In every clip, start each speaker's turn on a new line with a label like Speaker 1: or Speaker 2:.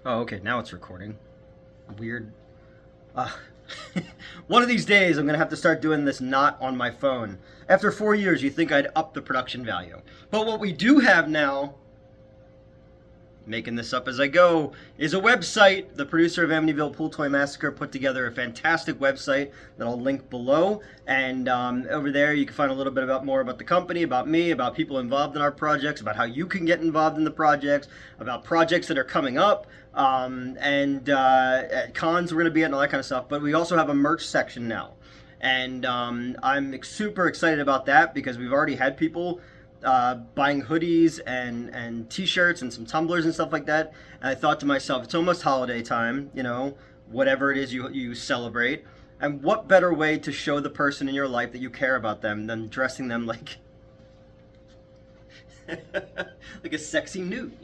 Speaker 1: Oh, okay, now it's recording. Weird. Uh, One of these days, I'm going to have to start doing this not on my phone. After 4 years, you think I'd up the production value. But what we do have now, making this up as I go, is a website. The producer of Amityville Pool Toy Massacre put together a fantastic website that I'll link below. And over there, you can find a little bit more about the company, about me, about people involved in our projects, about how you can get involved in the projects, about projects that are coming up, and at cons we're going to be at and all that kind of stuff. But we also have a merch section now. And I'm super excited about that because we've already had people buying hoodies and t-shirts and some tumblers and stuff like that. And I thought to myself, it's almost holiday time, whatever it is you celebrate. And what better way to show the person in your life that you care about them than dressing them like like a sexy newt,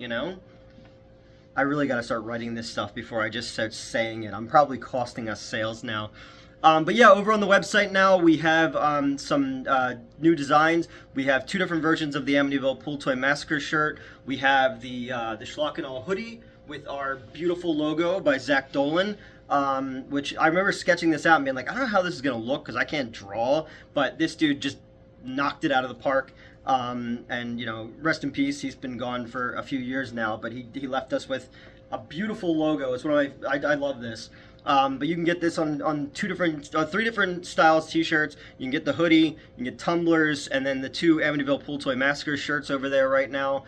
Speaker 1: I really got to start writing this stuff before I just start saying it. I'm probably costing us sales now. But yeah, over on the website now, we have some new designs. We have 2 different versions of the Amityville Pool Toy Massacre shirt. We have the Schlock and Awe hoodie with our beautiful logo by Zach Dolan, which I remember sketching this out and being like, I don't know how this is going to look because I can't draw, but this dude just knocked it out of the park. And, rest in peace. He's been gone for a few years now, but he left us with a beautiful logo. It's one of I love this. But you can get this on 3 different styles t-shirts. You can get the hoodie, you can get tumblers, and then the 2 Amityville Pool Toy Massacre shirts over there right now.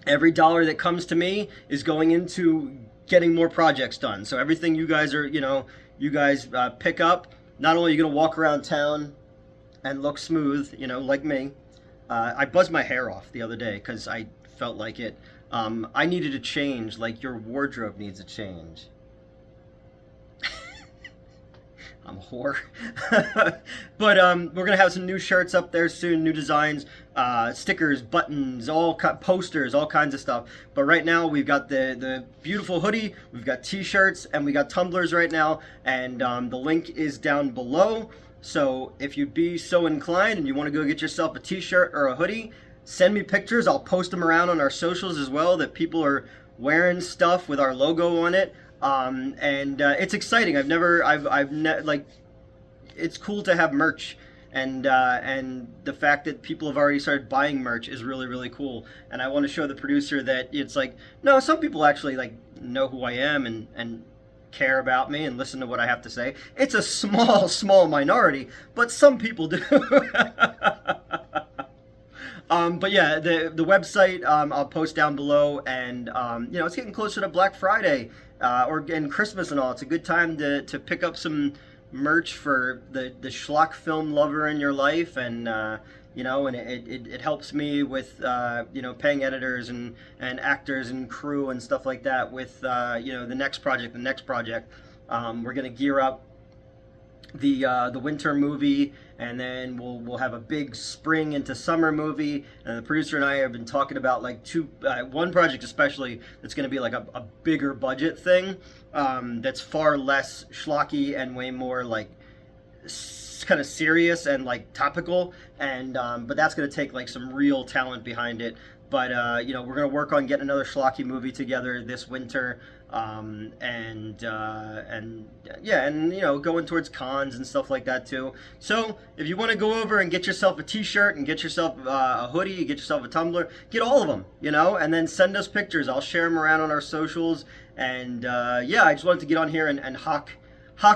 Speaker 1: Every dollar that comes to me is going into getting more projects done. So everything you guys pick up, not only are you going to walk around town and look smooth, like me. I buzzed my hair off the other day because I felt like it. I needed a change, like your wardrobe needs a change. I'm a whore. But we're going to have some new shirts up there soon, new designs, stickers, buttons, posters, all kinds of stuff. But right now we've got the beautiful hoodie, we've got t-shirts, and we got tumblers right now. And the link is down below. So if you'd be so inclined and you want to go get yourself a t-shirt or a hoodie, send me pictures. I'll post them around on our socials as well, that people are wearing stuff with our logo on it. It's exciting. It's cool to have merch, and the fact that people have already started buying merch is really, really cool. And I want to show the producer that it's like, no, some people actually know who I am and care about me and listen to what I have to say. It's a small minority, but some people do. But yeah, the website I'll post down below, and it's getting closer to Black Friday and Christmas and all. It's a good time to pick up some merch for the schlock film lover in your life, and it helps me with paying editors and actors and crew and stuff like that with the next project. We're gonna gear up the winter movie, and then we'll have a big spring into summer movie. And the producer and I have been talking about one project especially that's going to be like a bigger budget thing, that's far less schlocky and way more kind of serious and topical, and but that's going to take some real talent behind it. But we're going to work on getting another schlocky movie together this winter, and going towards cons and stuff like that too. So if you want to go over and get yourself a t-shirt and get yourself a hoodie, get yourself a tumbler, get all of them, and then send us pictures. I'll share them around on our socials. And I just wanted to get on here and hawk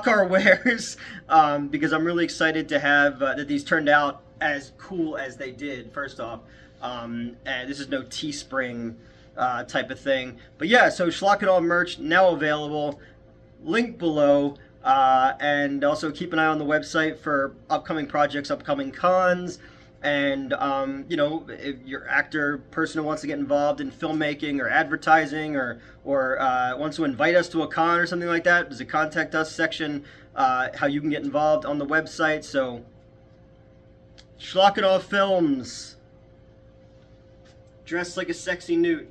Speaker 1: our wares, because I'm really excited to have that these turned out as cool as they did, first off. And this is no Teespring type of thing. But yeah, so Schlock and Awe merch now available. Link below. And also keep an eye on the website for upcoming projects, upcoming cons. And, if you're actor, person who wants to get involved in filmmaking or advertising or wants to invite us to a con or something like that, there's a contact us section, how you can get involved on the website. So, Schlock and Awe Films. Dressed like a sexy newt.